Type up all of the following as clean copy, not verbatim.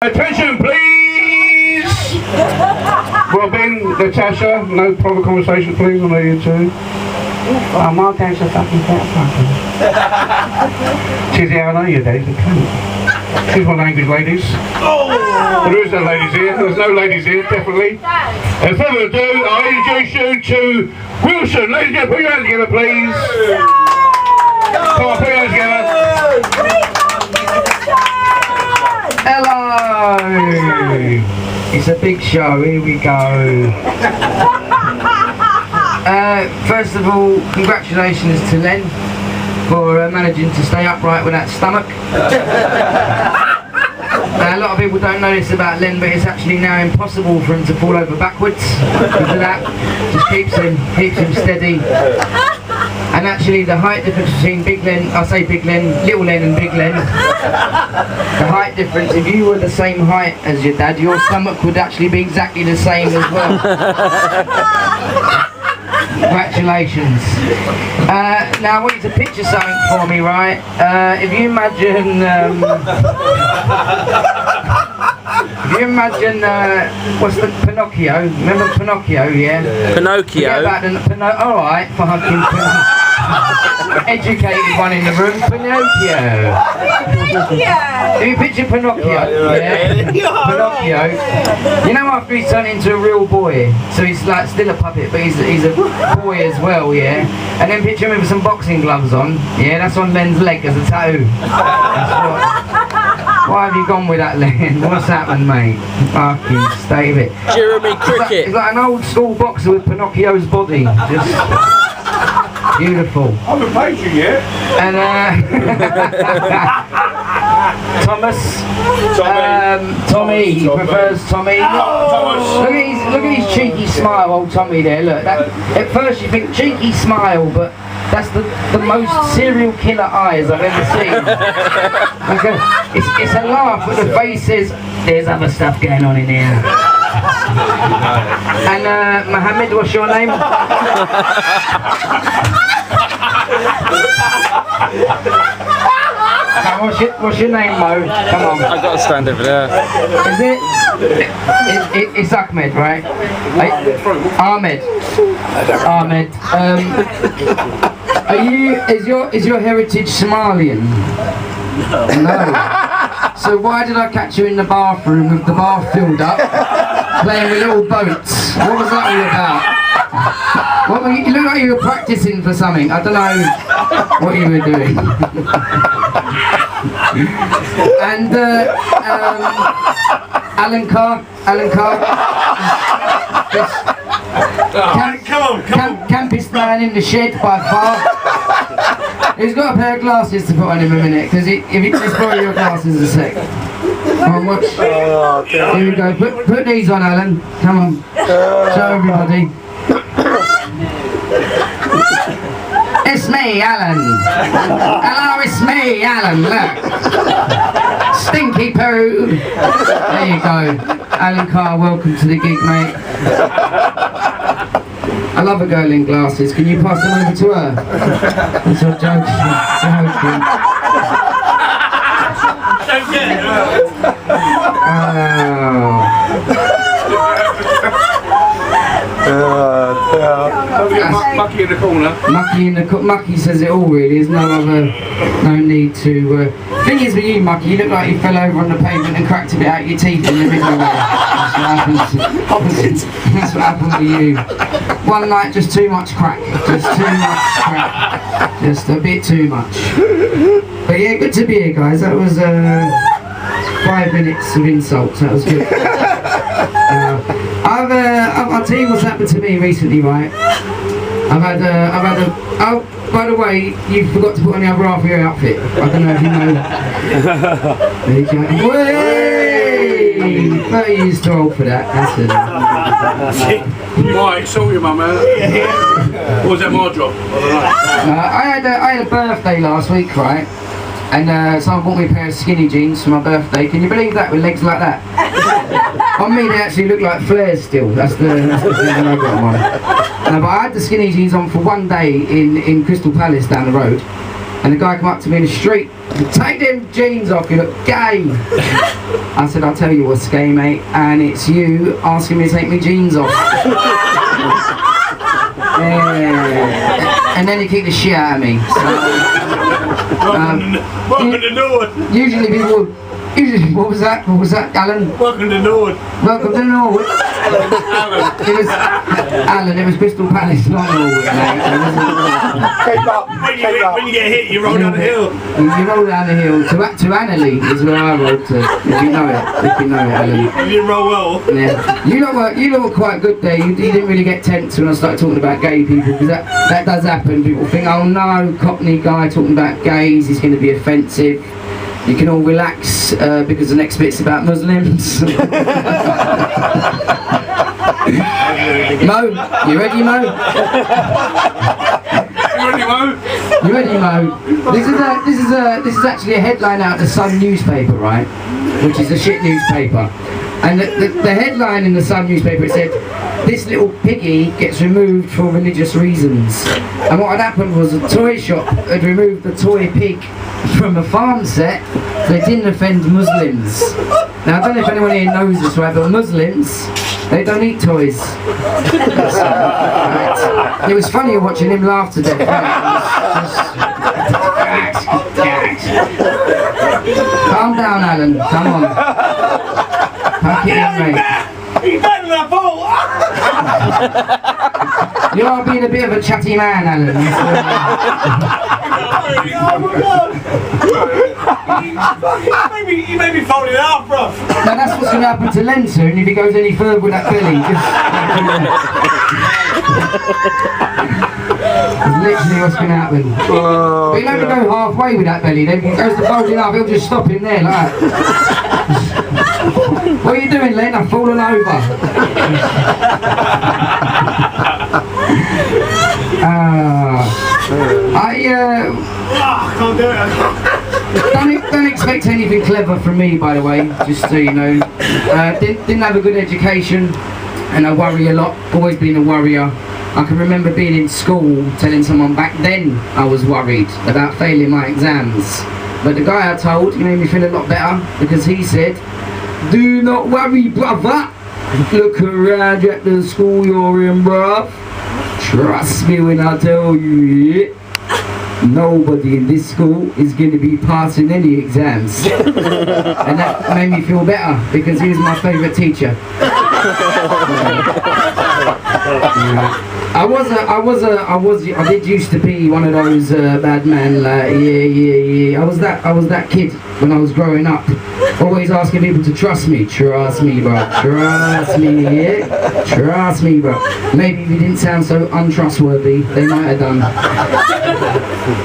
Attention, please! Robin, Natasha, no private conversation, please. I know you two. Oh, my dad's a fucking fat fucker. Tizzy, I know your dad's a cunt. She's one of the English ladies. Oh. There is no ladies here. There's no ladies here, definitely. And further ado, I introduce you to Wilson. Ladies and gentlemen, put your hands together, please. Come on, put your hands together. Hello. It's a big show. Here we go. First of all, congratulations to Len for managing to stay upright with that stomach. A lot of people don't know this about Len, but it's actually now impossible for him to fall over backwards because of that. Just keeps him steady. And actually the height difference between Big Len, I say Big Len, Little Len and Big Len, the height difference, if you were the same height as your dad, your stomach would actually be exactly the same as well. Congratulations. Now I want you to picture something for me, right? If you imagine, what's the Pinocchio? Remember Pinocchio, yeah? Pinocchio. Alright, fucking educated one in the room, Pinocchio. If you picture Pinocchio, yeah? Pinocchio. You know after he's turned into a real boy, so he's like still a puppet, but he's a boy as well, yeah? And then picture him with some boxing gloves on, yeah? That's on Len's leg as a tattoo. Why have you gone with that, Len? What's happened, mate? Fucking stay with it. Jeremy Cricket. He's like an old school boxer with Pinocchio's body. Just beautiful. I haven't paid you yet. And Tommy, he prefers Tommy. Look at his cheeky smile, old Tommy there. Look, at first you think cheeky smile, but that's the most serial killer eyes I've ever seen. It's a laugh, but the face says, there's other stuff going on in here. And Mohammed, what's your name? What's your name, Mo? Come on. I've got to stand over there. Is it? It's Ahmed, right? Ahmed. Is your heritage Somalian? No. So why did I catch you in the bathroom with the bath filled up, playing with little boats? What was that all about? You look like you were practicing for something. I don't know what you were doing. And Alan Carr. Campest man in the shed by far. He's got a pair of glasses to put on him a minute, because if he can borrow your glasses a sec. Come on, watch. Here we go. Put these on, Alan. Come on. Show everybody. It's me, Alan. Hello, it's me, Alan. Look. Stinky poo. There you go. Alan Carr, welcome to the gig, mate. I love a girl in glasses. Can you pass them over to her? That's your joke. Mucky in the corner. Mucky says it all, really. There's no need to. Thing is with you, Mucky, you look like you fell over on the pavement and cracked a bit out your teeth in the middle of it. That's what happened to you. One night, just too much crack. Just too much crack. Just a bit too much. But yeah, good to be here, guys. That was 5 minutes of insults. That was good. I'll tell you what's happened to me recently, right? I've had a. Oh, by the way, you forgot to put on the other half of your outfit. I don't know if you know. There you go. Way! 30 years too old for that. That's it. Right, saw your mum, Or was that my job? I had a birthday last week, right? And someone bought me a pair of skinny jeans for my birthday. Can you believe that, with legs like that? On me, they actually look like flares still. That's the thing that I got on. But I had the skinny jeans on for one day in Crystal Palace down the road. And the guy come up to me in the street, take them jeans off, you look gay. I said, I'll tell you what's gay, mate, and it's you asking me to take my jeans off. And then he kicked the shit out of me. So, welcome to Norwood. Usually people, what was that, Alan? Welcome to Norwood. Welcome to Norwood. Alan, it was Crystal Palace, not Norwood, mate. When you get hit, you roll down the hill. You roll down the hill to Annerley is where I rolled to. If you know it, Alan. You didn't roll well. Yeah. You know what quite good there. You didn't really get tense when I started talking about gay people, because that does happen. People think, oh no, Cockney guy talking about gays is going to be offensive. You can all relax because the next bit's about Muslims. Mo, you ready, Mo? You ready, Mo? This is actually a headline out of the Sun newspaper, right? Which is a shit newspaper. And the headline in the Sun newspaper, it said, this little piggy gets removed for religious reasons. And what had happened was a toy shop had removed the toy pig from a farm set, so it didn't offend Muslims. Now I don't know if anyone here knows this, right, but Muslims, they don't eat toys. Right. It was funny watching him laugh to death. Right? Calm down, Alan. Come on. Pack it in, mate. He's better than that ball. You are being a bit of a chatty man, Alan. You made me fold it out, bruv. Now that's what's going to happen to Len soon if he goes any further with that belly. That's literally what's going to happen. But he'll only go halfway with that belly. Then if he goes to folding up, he'll just stop him there like that. What are you doing, Len? I've fallen over. I can't do it. Don't expect anything clever from me, by the way, just so you know. Didn't have a good education, and I worry a lot, always been a worrier. I can remember being in school telling someone back then I was worried about failing my exams. But the guy I told, he made me feel a lot better, because he said, do not worry, brother. Look around at the school you're in, bruv. Trust me when I tell you, yeah, nobody in this school is going to be passing any exams. And that made me feel better, because he was my favourite teacher. I did used to be one of those bad men, like, yeah. I was that kid when I was growing up, always asking people to trust me, bro, trust me, yeah, trust me, bro. Maybe if he didn't sound so untrustworthy, they might have done.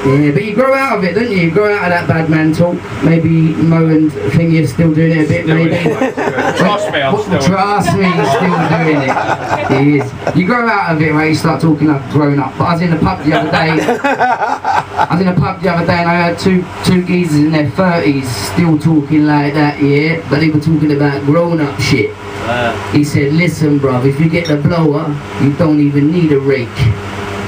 Yeah, but you grow out of it, don't you? You grow out of that bad man talk. Maybe Mo and Thingy are still doing it a bit, maybe. Trust me, I'm still. Trust me, he's still doing it. He is. You grow out of it, right? You start talking like grown up. But I was in the pub the other day. And I heard two geezers in their 30s still talking like that, yeah. But they were talking about grown up shit. He said, listen, bruv, if you get the blower, you don't even need a rake.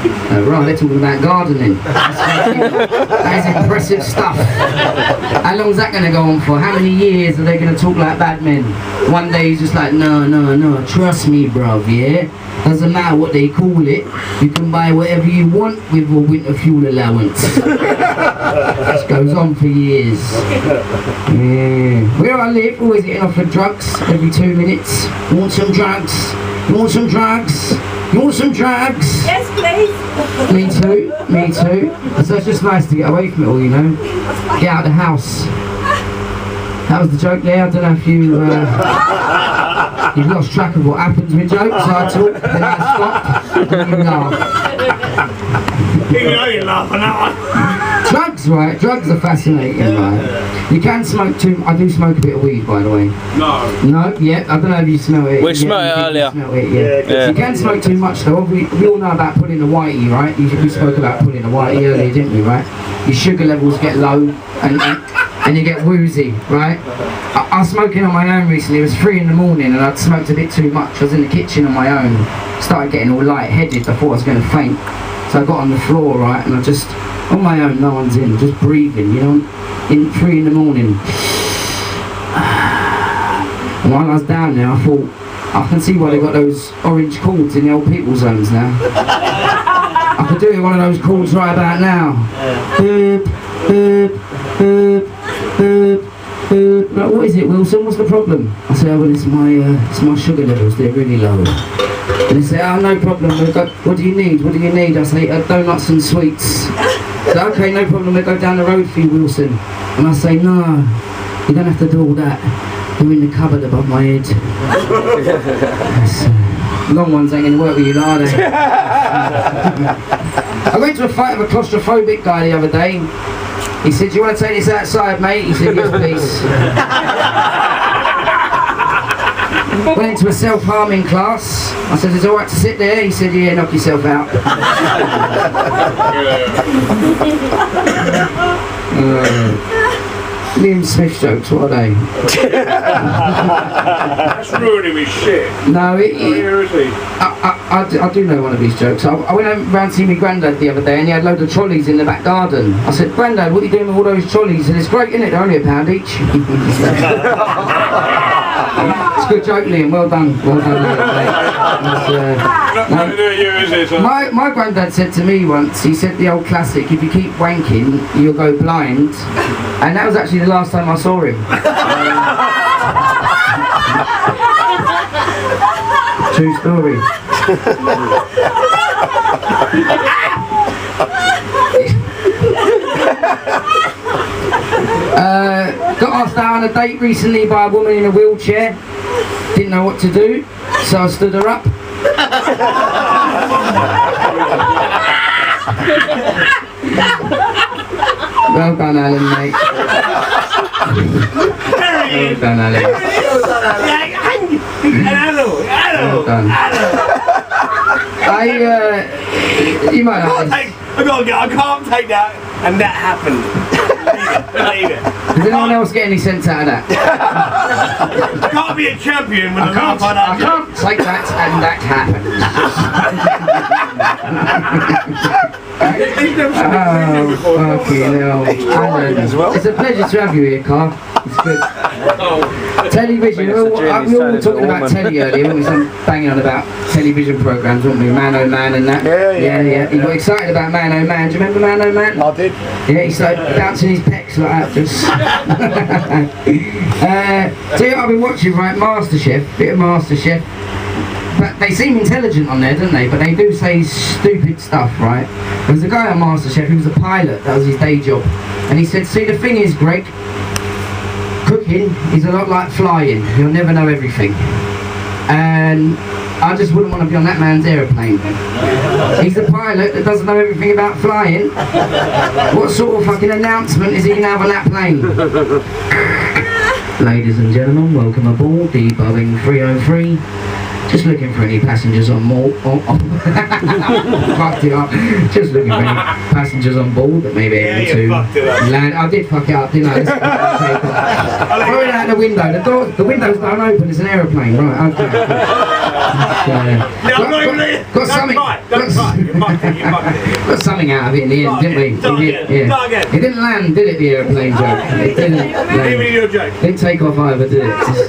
Right, they're talking about gardening. That is impressive stuff. How long is that going to go on for? How many years are they going to talk like bad men? One day he's just like, no, trust me, bruv, yeah? Doesn't matter what they call it, you can buy whatever you want with a winter fuel allowance. This goes on for years. Yeah. Where I live, always getting offered drugs every 2 minutes. You want some drugs? You want some drugs? You want some drugs? Yes, please. Me too. So it's just nice to get away from it all, you know. Get out of the house. That was the joke there. I don't know if you've lost track of what happens with jokes. I talk, then I stop, and you laugh. Even though you laugh on that one. Drugs, right? Drugs are fascinating, right? You can smoke too. I do smoke a bit of weed, by the way. No. No, yeah. I don't know if you smell it. We smelled it earlier. Yeah. You can smoke too much though. We all know about pulling the whitey, right? We spoke about pulling the whitey earlier, didn't we? Right? Your sugar levels get low, and and you get woozy, right? I was smoking on my own recently. It was 3 in the morning and I'd smoked a bit too much. I was in the kitchen on my own. Started getting all light-headed. I thought I was going to faint. So I got on the floor, right, and I just, on my own, no one's in, just breathing, you know, in 3 in the morning. And while I was down there, I thought, I can see why they got those orange cords in the old people's homes now. I could do one of those cords right about now. Boop, boop, boop, boop, boop. Like, what is it, Wilson? What's the problem? I said, oh, well, it's my sugar levels. They're really low. And they say, oh, no problem. What do you need? What do you need? I say, donuts and sweets. So, okay, no problem. We'll go down the road for you, Wilson. And I say, no, you don't have to do all that. They're in the cupboard above my head. Long ones ain't going to work with you, are they? I went to a fight with a claustrophobic guy the other day. He said, do you want to take this outside, mate? He said, yes, please. Went into a self-harming class. I said, is it alright to sit there? He said, yeah, knock yourself out. Liam Smith jokes, what are they? That's ruining me shit. No, Where is he? I do know one of his jokes. I went round to see my granddad the other day and he had loads of trolleys in the back garden. I said, Grandad, what are you doing with all those trolleys? And it's great, isn't it? They're only £1 each. It's a good joke, Liam. Well done. Well done, Nothing to do with you, is it, son? my granddad said to me once, he said the old classic, if you keep wanking, you'll go blind. And that was actually the last time I saw him. True story. Got asked out on a date recently by a woman in a wheelchair. Didn't know what to do, so I stood her up. Well done, Alan, mate. Well done, Alan. Well done. You might not. I can't take that, and that happened. Leave it. Does anyone else get any sense out of that? I can't be a champion when I can't take that, and that happened. Oh, fucking hell. Alan, it's a pleasure to have you here, Carl. It's good. Television, we were all talking about telly earlier, when we were banging on about television programmes, weren't we? Man Oh Man and that. Yeah. He got excited about Man Oh Man. Do you remember Man Oh Man? I did. Yeah, he started bouncing his pecs like that, just. So yeah, I've been watching, right, MasterChef, bit of MasterChef. But they seem intelligent on there, don't they? But they do say stupid stuff, right? There was a guy on MasterChef who was a pilot, that was his day job. And he said, see, the thing is, Greg, cooking is a lot like flying. You'll never know everything. And I just wouldn't want to be on that man's aeroplane. He's the pilot that doesn't know everything about flying. What sort of fucking announcement is he going to have on that plane? Ladies and gentlemen, welcome aboard the Boeing 303. Just looking for any passengers on board. Fucked it up. Just looking for any passengers on board that may be able to land. I did fuck it up, didn't I? Throw it out the window. The window's not open. It's an aeroplane, right? Okay. Got something out of it in the end, didn't we? It didn't land, did it? The aeroplane joke. It didn't land. Didn't take off either, did it? Just,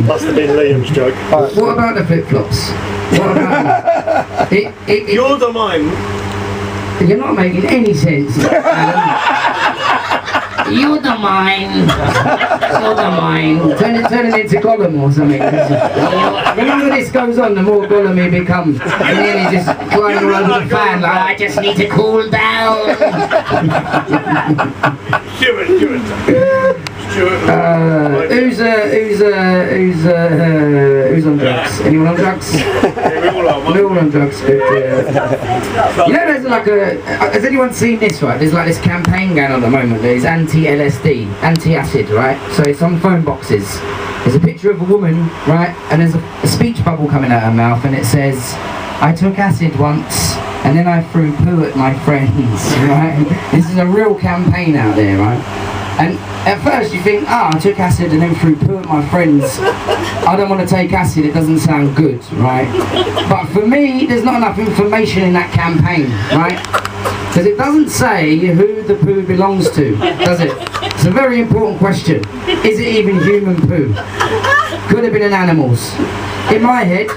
Must have been Liam's joke. what about the flip-flops? What about Yours or mine? You're not making any sense, Alan. You're the mine. You're the mine. Turn him into Gollum or something. The longer this goes on, the more Gollum he becomes. And then he just climbing all over the fan like, I just need to cool down. Who's on drugs? Anyone on drugs? We're all on drugs. But, you know, there's like has anyone seen this, right? There's like this campaign going on at the moment. There's anti-LSD, anti-acid, right? So it's on phone boxes. There's a picture of a woman, right? And there's a speech bubble coming out of her mouth, and it says, I took acid once, and then I threw poo at my friends, right? This is a real campaign out there, right? And at first you think, I took acid and then threw poo at my friends. I don't want to take acid, it doesn't sound good, right? But for me, there's not enough information in that campaign, right? Because it doesn't say who the poo belongs to, does it? It's a very important question. Is it even human poo? Could have been an animal's. In my head,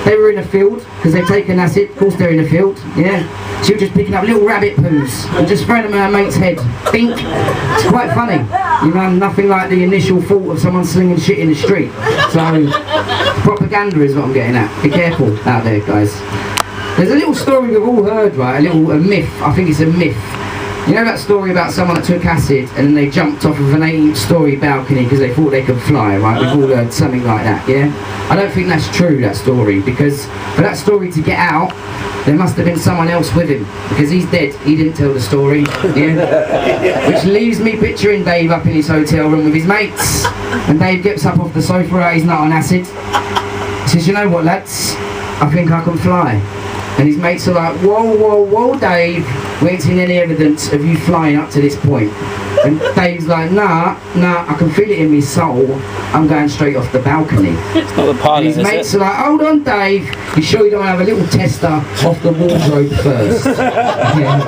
they were in a field, because they've taken acid, of course they're in a field, yeah. She was just picking up little rabbit poos and just throwing them at her mate's head. Bink. It's quite funny. You know, nothing like the initial thought of someone slinging shit in the street. So, propaganda is what I'm getting at. Be careful out there, guys. There's a little story we've all heard, right? A myth. I think it's a myth. You know that story about someone that took acid and then they jumped off of an 8-story balcony because they thought they could fly, right? We've all heard something like that, yeah? I don't think that's true, that story, because for that story to get out, there must have been someone else with him, because he's dead, he didn't tell the story, yeah? Which leaves me picturing Dave up in his hotel room with his mates, and Dave gets up off the sofa, he's not on acid. He says, you know what, lads? I think I can fly. And his mates are like, whoa, whoa, whoa, Dave, we ain't seen any evidence of you flying up to this point. And Dave's like, nah, I can feel it in my soul. I'm going straight off the balcony. It's not the pilot, and his mates are like, hold on, Dave. You sure you don't have a little tester off the wardrobe first? Yeah.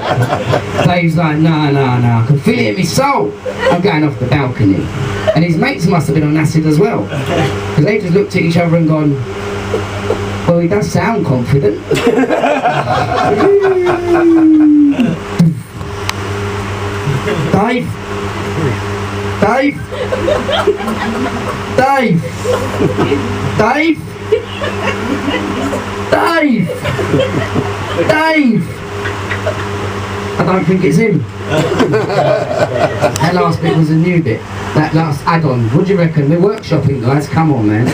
Dave's like, nah, I can feel it in my soul. I'm going off the balcony. And his mates must have been on acid as well. Because they just looked at each other and gone, well, he does sound confident. Dave? Dave? Dave? Dave? Dave? Dave? I don't think it's him. That last bit was a new bit. That last add-on. What do you reckon? We're workshopping, guys. Come on, man.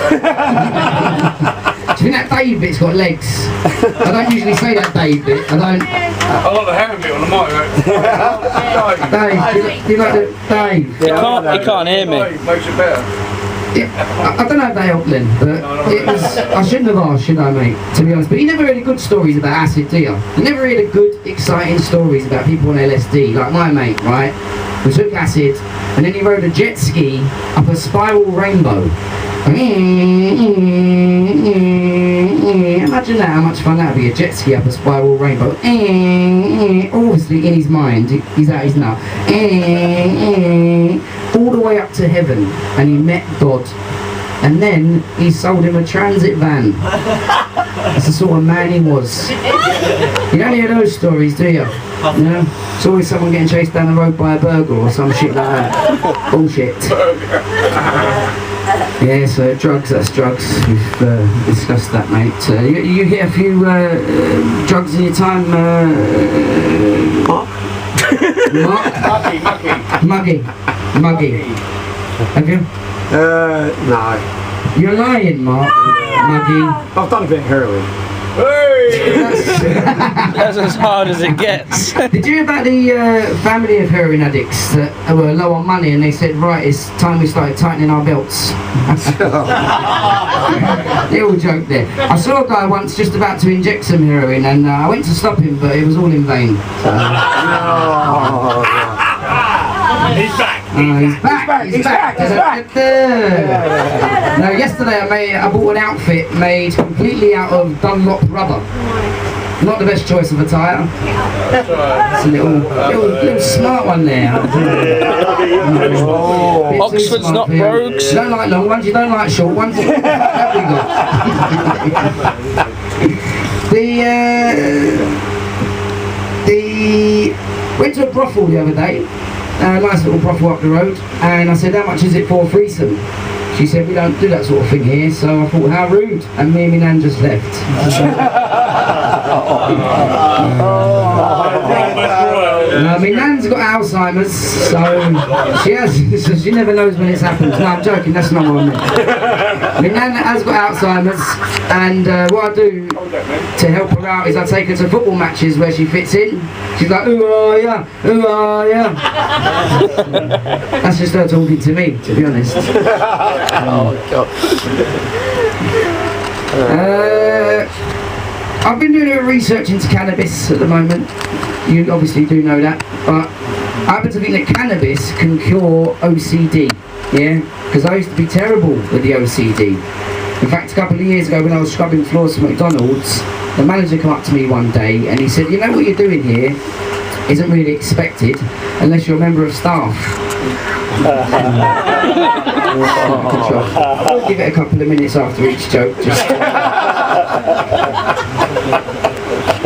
Do you think that Dave bit's got legs? I don't usually say that Dave bit. I don't. I like the hand bit on the mic, right? Dave, do you like the Dave? He can't hear me. Makes it better. Yeah, I don't know if they helped then, but it was. I shouldn't have asked, should I, mate? To be honest, but you never heard good stories about acid, do you? You never heard good, exciting stories about people on LSD, like my mate, right? Who took acid and then he rode a jet ski up a spiral rainbow. Imagine that, how much fun that would be, a jet ski up a spiral rainbow. Obviously in his mind, he's at his nut. All the way up to heaven, and he met God. And then he sold him a transit van. That's the sort of man he was. You don't hear those stories, do you? You know? It's always someone getting chased down the road by a burglar or some shit like that. Bullshit. Yeah, so drugs, that's drugs. We've discussed that, mate. You hit a few drugs in your time, Mark? Muggy. Have you? No. You're lying, Mark. Muggy. I've done a bit of heroin. That's as hard as it gets. Did you hear about the family of heroin addicts that were low on money and they said, right, it's time we started tightening our belts? They all joked there. I saw a guy once just about to inject some heroin and I went to stop him, but it was all in vain. So, He's back. He's back. No, yesterday I bought an outfit made completely out of Dunlop rubber. Not the best choice of attire. It's a little smart one there. Oxford's not brogues. You don't like long ones, you don't like short ones. What have we got? Went to a brothel the other day. A nice little brothel up the road, and I said, how much is it for a threesome? She said, we don't do that sort of thing here, so I thought, how rude, and me and my nan just left. My nan's got Alzheimer's, so she never knows when it's happened. No, I'm joking, that's not what I meant. My nan has got Alzheimer's, and what I do to help her out is I take her to football matches where she fits in. She's like, who are ya? Who are ya? That's just her talking to me, to be honest. Oh, God. I've been doing a bit of research into cannabis at the moment. You obviously do know that, but happen to think that cannabis can cure OCD, yeah? Because I used to be terrible with the OCD. In fact, a couple of years ago when I was scrubbing floors for McDonald's, the manager came up to me one day and he said, you know what you're doing here isn't really expected unless you're a member of staff. I'll give it a couple of minutes after each joke. Just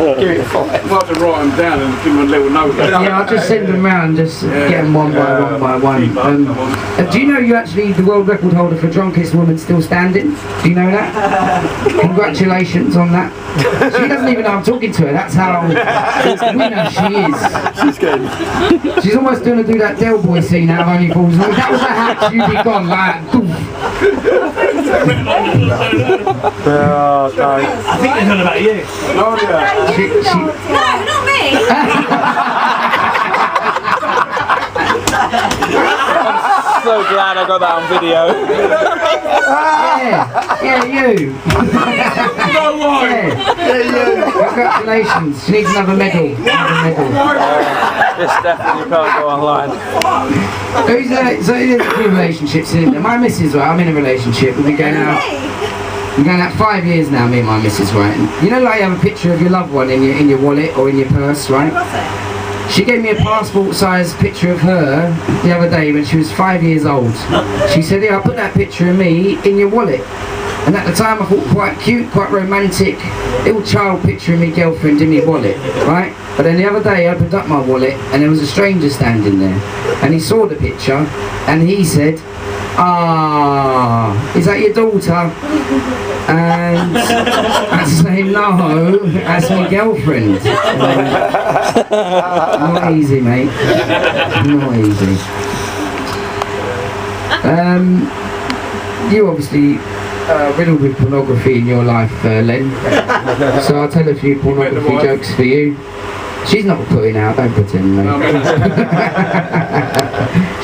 I'll have to write them down and give them a little note. yeah, I'll just send them round, just get them one by one. Do you know you're actually the world record holder for drunkest woman still standing? Do you know that? Congratulations on that. She doesn't even know I'm talking to her. That's how winner she is. She's good. She's almost going to do that Del Boy scene out of Only Fools. If that was a hatch, you'd be gone like, doof. Oh, no. I think they're talking about you. Oh, yeah. She, No, not me. So glad I got that on video. yeah, you. No way! Congratulations. She needs another medal. This definitely can't go online. So there's a few relationships in there. My missus, right, I'm in a relationship. We've been going out. We're going out 5 years now, me and my missus, right? And you know, like you have a picture of your loved one in your wallet or in your purse, right? She gave me a passport-sized picture of her the other day when she was 5 years old. She said, "Yeah, I put that picture of me in your wallet." And at the time, I thought quite cute, quite romantic, little child picture of me girlfriend in my wallet, right? But then the other day, I opened up my wallet and there was a stranger standing there, and he saw the picture, and he said, "Ah, is that your daughter?" And I say, "No, that's my girlfriend." Not easy, mate. Not easy. You obviously riddled with pornography in your life, Len. So I'll tell a few pornography jokes for you. She's not putting out, don't pretend, mate.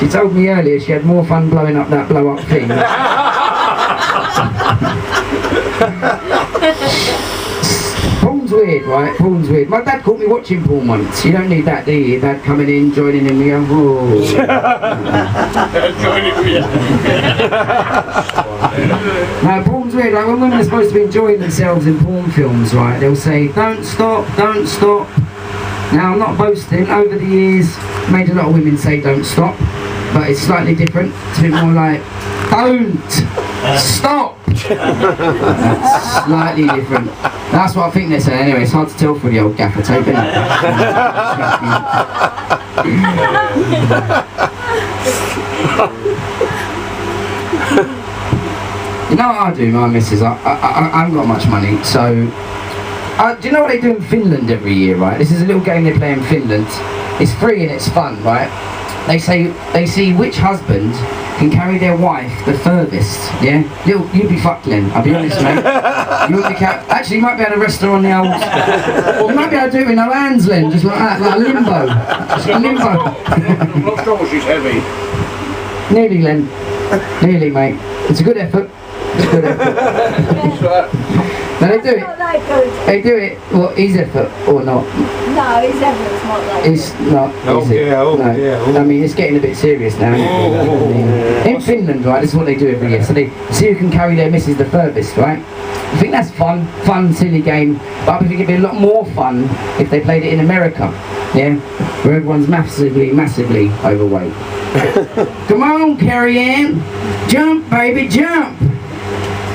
She told me earlier she had more fun blowing up that blow-up thing. Porn's weird, right? Porn's weird. My dad caught me watching porn once. You don't need that, do you? Your dad coming in, joining in, you go, oh. No, porn's weird. Like when women are supposed to be enjoying themselves in porn films, right? They'll say, "Don't stop, don't stop." Now, I'm not boasting. Over the years, made a lot of women say "don't stop," but it's slightly different. It's a bit more like, "Don't stop." Slightly different. That's what I think they're saying. Anyway, it's hard to tell for the old gaffer tape, isn't it? You know what I do, my missus? I haven't got much money, so... do you know what they do in Finland every year, right? This is a little game they play in Finland. It's free and it's fun, right? They see which husband can carry their wife the furthest, yeah? You'd be fucked, Len, I'll be honest, mate. You wouldn't be actually, you might be able to rest her on the old... Or you might be able to do it with no hands, Len, just like that, like a limbo. Just a limbo. I'm not sure she's heavy. Nearly, Len. Nearly, mate. It's a good effort. It's a good effort. No, they do it. They do it. What, his effort or not? No, his effort's not like It's not. Is it? No. I mean, it's getting a bit serious now. In Finland, right, this is what they do every year. So they see who can carry their missus the furthest, right? I think that's fun, silly game. But I think it'd be a lot more fun if they played it in America, yeah, where everyone's massively overweight. Come on, Carrie-Ann, jump, baby, jump.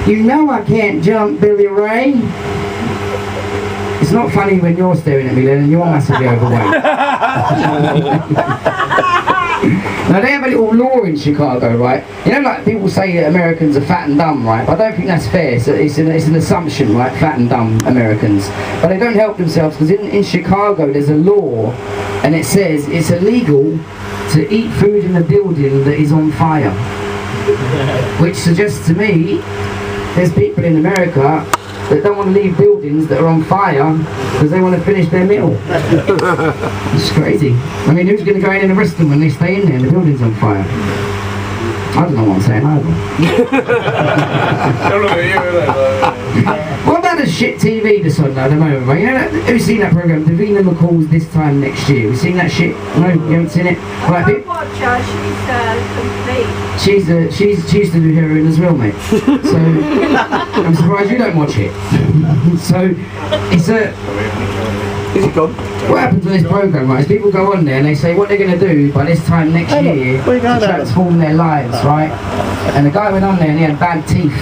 You know I can't jump, Billy Ray. It's not funny when you're staring at me, Len, and you're massively overweight. Now they have a little law in Chicago, right? You know, like people say that Americans are fat and dumb, right? But I don't think that's fair. So it's an assumption, right? Fat and dumb Americans. But they don't help themselves because in Chicago there's a law, and it says it's illegal to eat food in a building that is on fire. Which suggests to me there's people in America that don't want to leave buildings that are on fire because they want to finish their meal. It's crazy. I mean, who's going to go in and arrest them when they stay in there and the building's on fire? I don't know what I'm saying either. What about the shit TV, the that's on at the moment, right? You know, who's seen that programme? Davina McCall's This Time Next Year. We've seen that shit? No, you haven't seen it? Right, I watch her, she's complete. she used to do heroin as well, mate. So I'm surprised you don't watch it. So it's a. Is it gone? What happens on this programme, right, is people go on there and they say what they're going to do by this time next year to transform their lives, right? And the guy went on there and he had bad teeth.